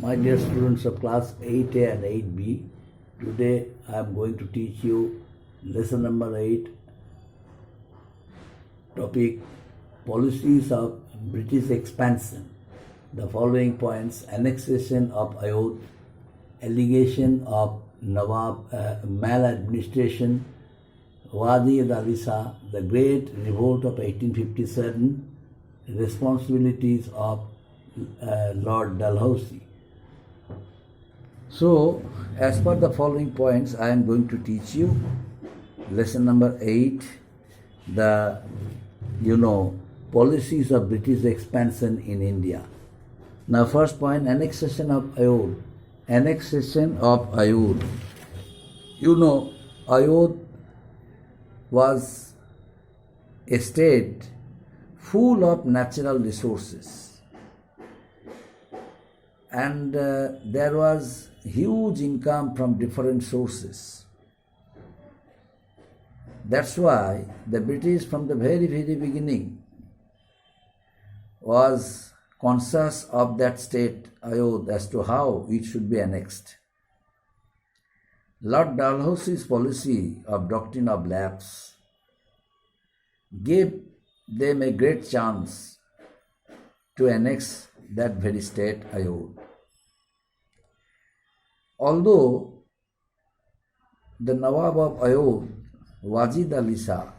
My dear students of class 8A and 8B, today I am going to teach you lesson number 8, topic Policies of British Expansion. The following points: annexation of Ayodh, allegation of Nawab maladministration, Wadi Dalisa, the Great Revolt of 1857, responsibilities of Lord Dalhousie. So, as per the following points, I am going to teach you lesson number 8, the policies of British expansion in India. Now, first point, annexation of Ayodh. Annexation of Ayodh. Ayodh was a state full of natural resources, and there was huge income from different sources. That's why the British from the very beginning was conscious of that state, Ayodh, as to how it should be annexed. Lord Dalhousie's policy of doctrine of lapse gave them a great chance to annex that very state, Ayodh. Although the Nawab of Ayodh, Wajid Ali Shah,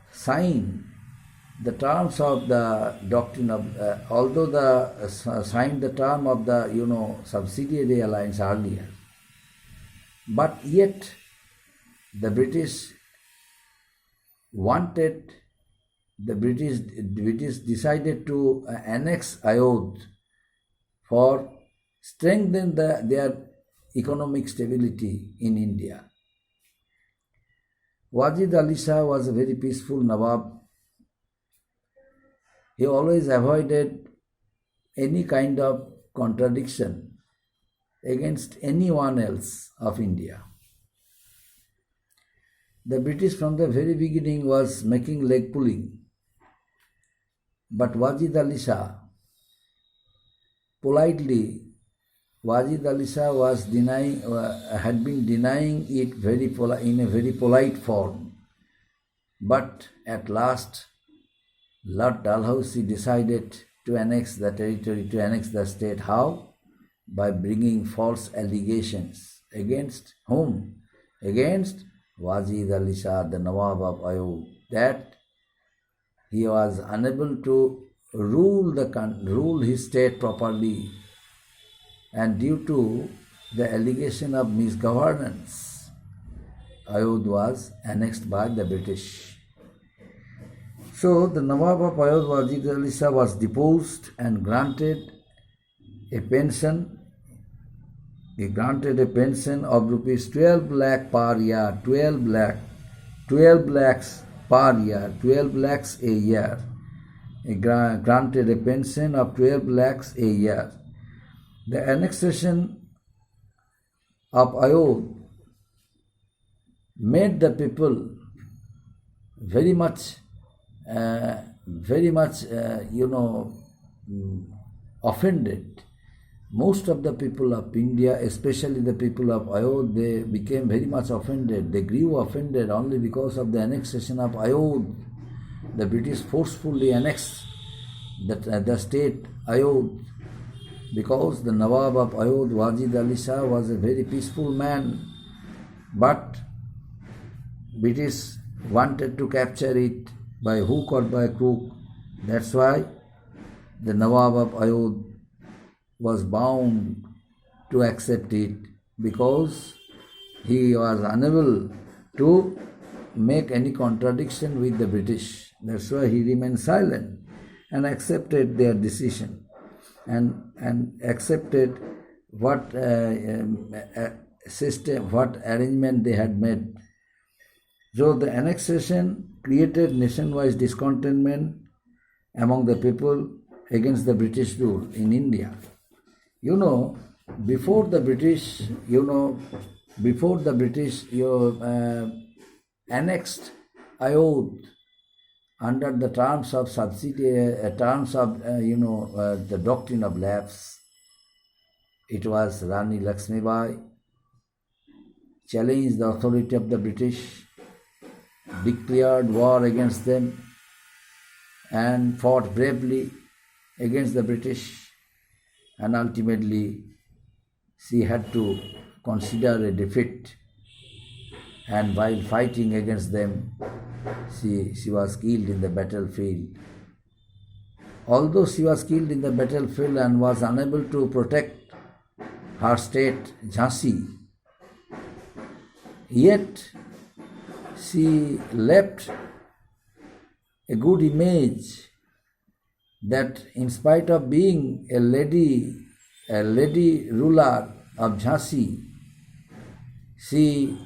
signed the terms of the doctrine of, signed the term of the subsidiary alliance earlier, but yet the British decided to annex Ayodh for strengthen their economic stability in India. Wajid Ali Shah was a very peaceful Nawab. He always avoided any kind of contradiction against anyone else of India. The British from the very beginning was making leg pulling, but Wajid Ali Shah politely, Wajid Ali Shah was had been denying it in a very polite form. But at last, Lord Dalhousie decided to annex the territory, to annex the state. How? By bringing false allegations. Against whom? Against Wajid Ali Shah, the Nawab of Ayodh, that he was unable to rule his state properly, and due to the allegation of misgovernance, Ayodh was annexed by the British. So the Nawab of Ayodh, Wajid Ali Shah, was deposed and granted a pension. He granted a pension of rupees 12 lakh per year, 12 lakhs per year, 12 lakhs a year. He granted a pension of 12 lakhs a year. The annexation of Ayodh made the people very much offended. Most of the people of India, especially the people of Ayodh, they became very much offended. They grew offended only because of the annexation of Ayodh. The British forcefully annexed the state Ayodh, because the Nawab of Ayodh, Wajid Ali Shah, was a very peaceful man, but British wanted to capture it by hook or by crook. That's why the Nawab of Ayodh was bound to accept it, because he was unable to make any contradiction with the British. That's why he remained silent and accepted their decision, and accepted what what arrangement they had made. So the annexation created nationwide discontentment among the people against the British rule in India. Before the British annexed Ayodh under the terms of the doctrine of lapse, it was Rani Lakshmibai, challenged the authority of the British, declared war against them, and fought bravely against the British, and ultimately she had to consider a defeat, and while fighting against them, she was killed in the battlefield. Although she was killed in the battlefield and was unable to protect her state, Jhansi, yet she left a good image that in spite of being a lady ruler of Jhansi, she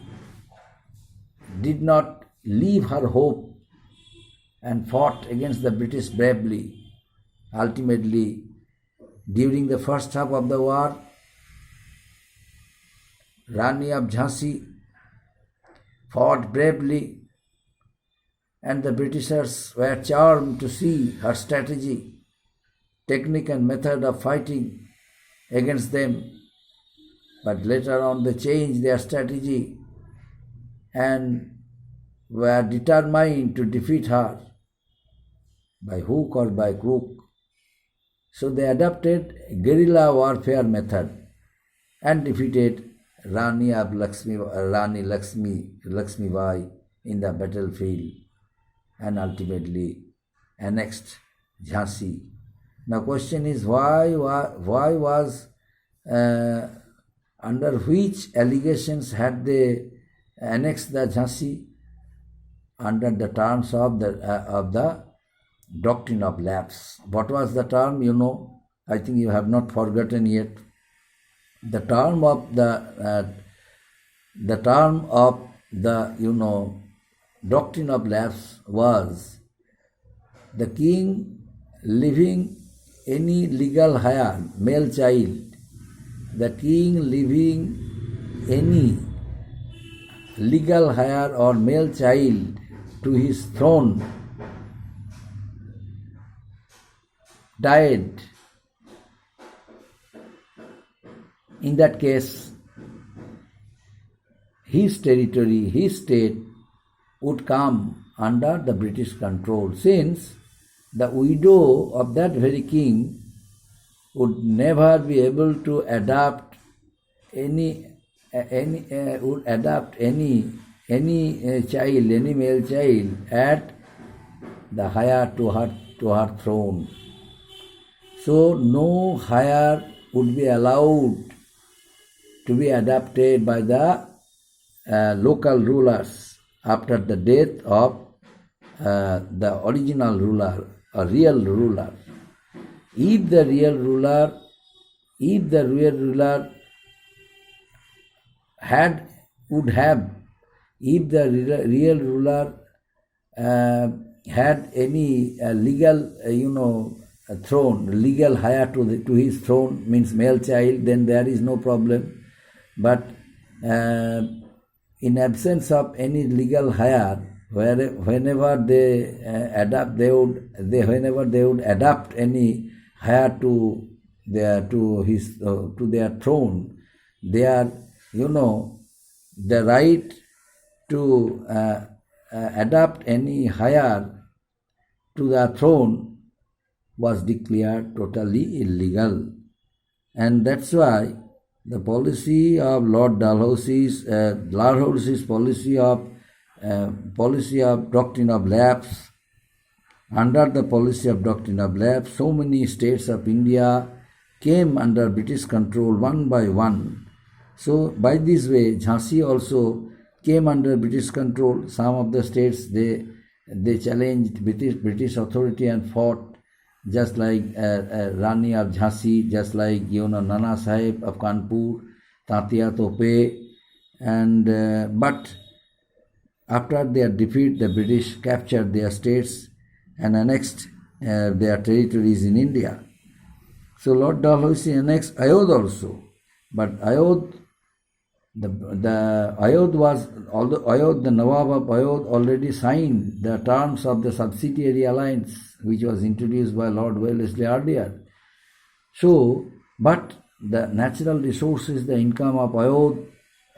did not leave her hope and fought against the British bravely. Ultimately, during the first half of the war, Rani of Jhansi fought bravely, and the Britishers were charmed to see her strategy, technique and method of fighting against them. But later on they changed their strategy and were determined to defeat her by hook or by crook. So they adopted a guerrilla warfare method and defeated Rani Lakshmibai in the battlefield and ultimately annexed Jhansi. Now question is why was under which allegations had they annexed the Jhansi? Under the terms of the doctrine of lapse. What was the term? You know, I think you have not forgotten yet. The term of the doctrine of lapse was the king leaving any legal heir, male child, the king leaving any legal heir or male child to his throne died. In that case, his territory, his state would come under the British control, since the widow of that very king would never be able to adopt any child, any male child, at the heir to her throne. So no heir would be allowed to be adopted by the local rulers after the death of the original ruler, a real ruler. If the real ruler had any legal, throne, legal heir to his throne, means male child, then there is no problem. But in absence of any legal heir, whenever they would adopt any heir to their throne, they are, the right to adopt any heir to the throne was declared totally illegal. And that's why the policy of Lord Dalhousie's policy of doctrine of lapse, under the policy of doctrine of lapse, so many states of India came under British control one by one. So by this way, Jhansi also came under British control. Some of the states, they challenged British authority and fought, just like Rani of Jhansi, just like Nana Sahib of Kanpur, Tatia Tope, and but after their defeat, the British captured their states and annexed their territories in India. So Lord Dalhousie annexed Ayodh also, but Ayodh, the Nawab of Ayodh already signed the terms of the subsidiary alliance, which was introduced by Lord Wellesley earlier. So, but the natural resources, the income of Ayodhya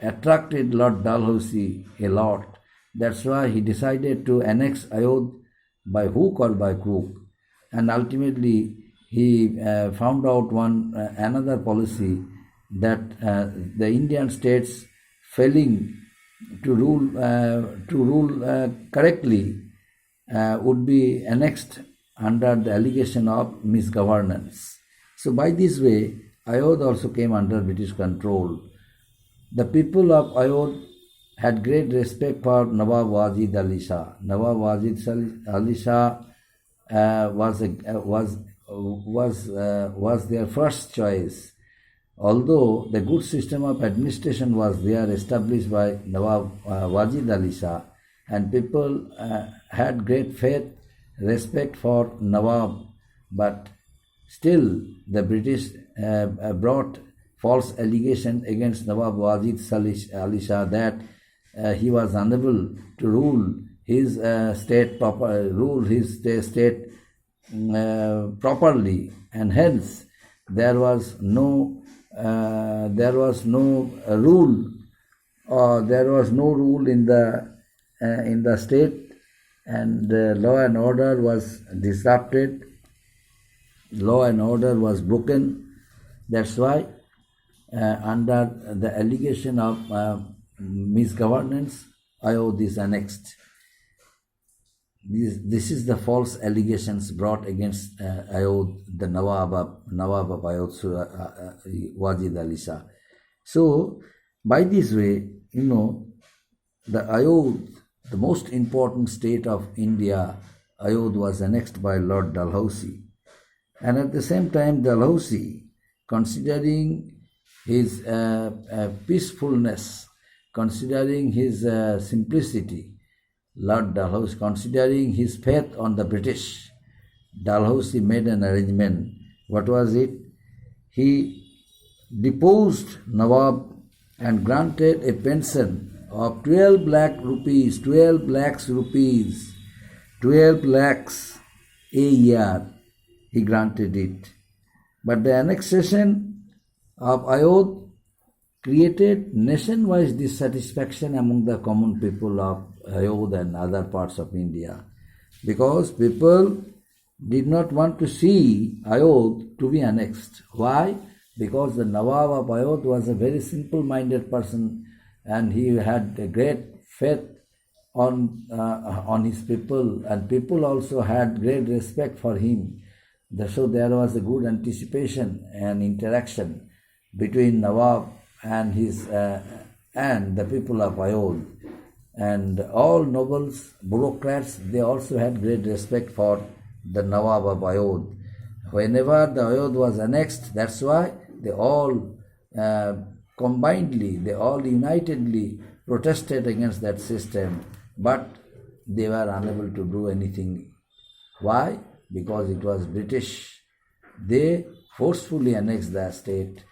attracted Lord Dalhousie a lot. That's why he decided to annex Ayodhya by hook or by crook. And ultimately, he found out another policy that the Indian states failing to rule correctly would be annexed under the allegation of misgovernance. So by this way, Ayodhya also came under British control. The people of Ayodhya had great respect for Nawab Wajid Ali Shah. Nawab Wajid Ali Shah was their first choice. Although the good system of administration was there established by Nawab Wajid Ali Shah, and people had great faith, respect for Nawab, but still the British brought false allegation against Nawab Wajid Ali Shah that he was unable to rule his state properly, and hence there was no rule in the state, and law and order was disrupted, law and order was broken. That's why under the allegation of misgovernance, Ayodhya is annexed. This is the false allegations brought against Ayodhya, the Nawab of Ayodhya, Wajid Ali Shah. So, by this way, the Ayodhya, the most important state of India, Ayodhya was annexed by Lord Dalhousie. And at the same time, Dalhousie, considering his peacefulness, considering his simplicity, Lord Dalhousie, considering his faith on the British, Dalhousie made an arrangement. What was it? He deposed Nawab and granted a pension of 12 lakhs rupees, 12 lakhs a year. He granted it. But the annexation of Ayodhya created nationwide dissatisfaction among the common people of Ayodhya and other parts of India, because people did not want to see Ayodhya to be annexed. Why? Because the Nawab of Ayodhya was a very simple-minded person, and he had a great faith on his people, and people also had great respect for him. So there was a good anticipation and interaction between Nawab and and the people of Ayodhya. And all nobles, bureaucrats, they also had great respect for the Nawab of Ayodhya. Whenever the Ayodhya was annexed, that's why they all unitedly protested against that system, but they were unable to do anything. Why? Because it was British. They forcefully annexed the state.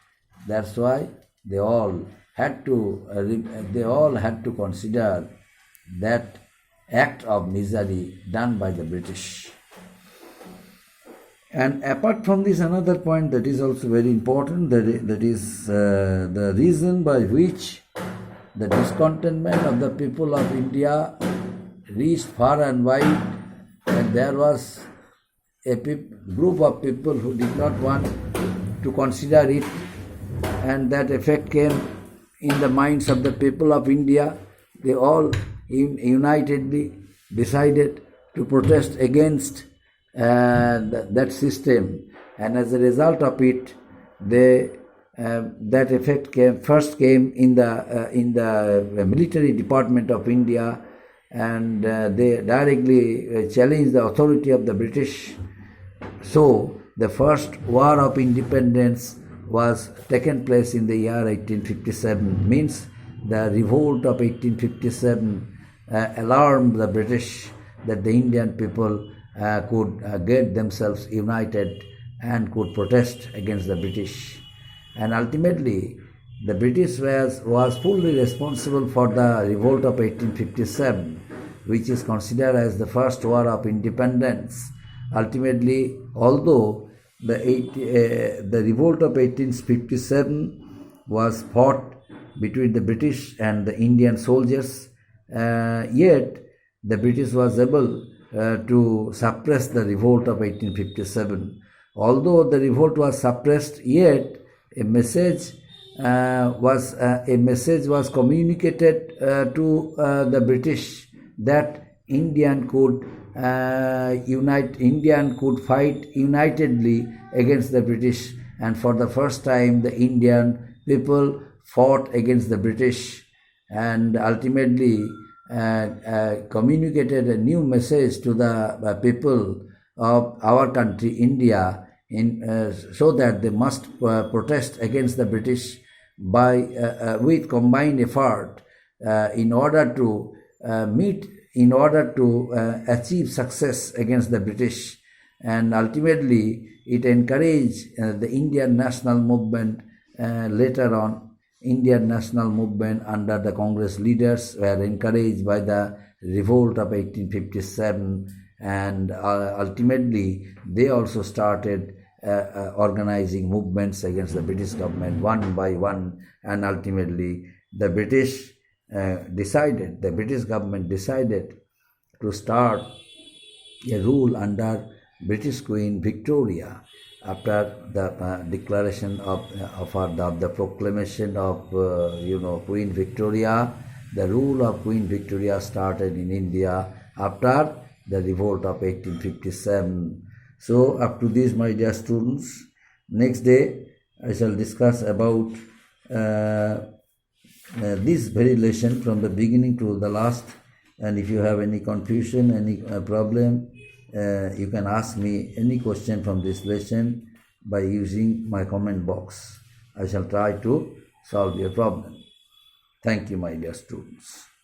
That's why they all had to consider that act of misery done by the British. And apart from this, another point that is also very important, that is the reason by which the discontentment of the people of India reached far and wide, and there was a group of people who did not want to consider it, and that effect came in the minds of the people of India. They all unitedly decided to protest against that system, and as a result of it, that effect came in the military department of India, and they directly challenged the authority of the British. So the first war of independence was taken place in the year 1857. Means the revolt of 1857 alarmed the British that the Indian people could get themselves united and could protest against the British. And ultimately, the British was fully responsible for the revolt of 1857, which is considered as the first war of independence. Ultimately, although the revolt of 1857 was fought between the British and the Indian soldiers. Yet the British was able to suppress the revolt of 1857. Although the revolt was suppressed, yet a message was communicated to the British that Indian could fight unitedly against the British, and for the first time the Indian people fought against the British and ultimately communicated a new message to the people of our country, India, so that they must protest against the British with combined effort in order to achieve success against the British. And ultimately it encouraged the Indian national movement. Later on, Indian national movement under the Congress leaders were encouraged by the revolt of 1857, and ultimately they also started organizing movements against the British government one by one, and ultimately the British government decided to start a rule under British Queen Victoria after the declaration of the proclamation of Queen Victoria. The rule of Queen Victoria started in India after the revolt of 1857. So up to this, my dear students, next day I shall discuss about this very lesson from the beginning to the last. And if you have any confusion, any problem, you can ask me any question from this lesson by using my comment box. I shall try to solve your problem. Thank you, my dear students.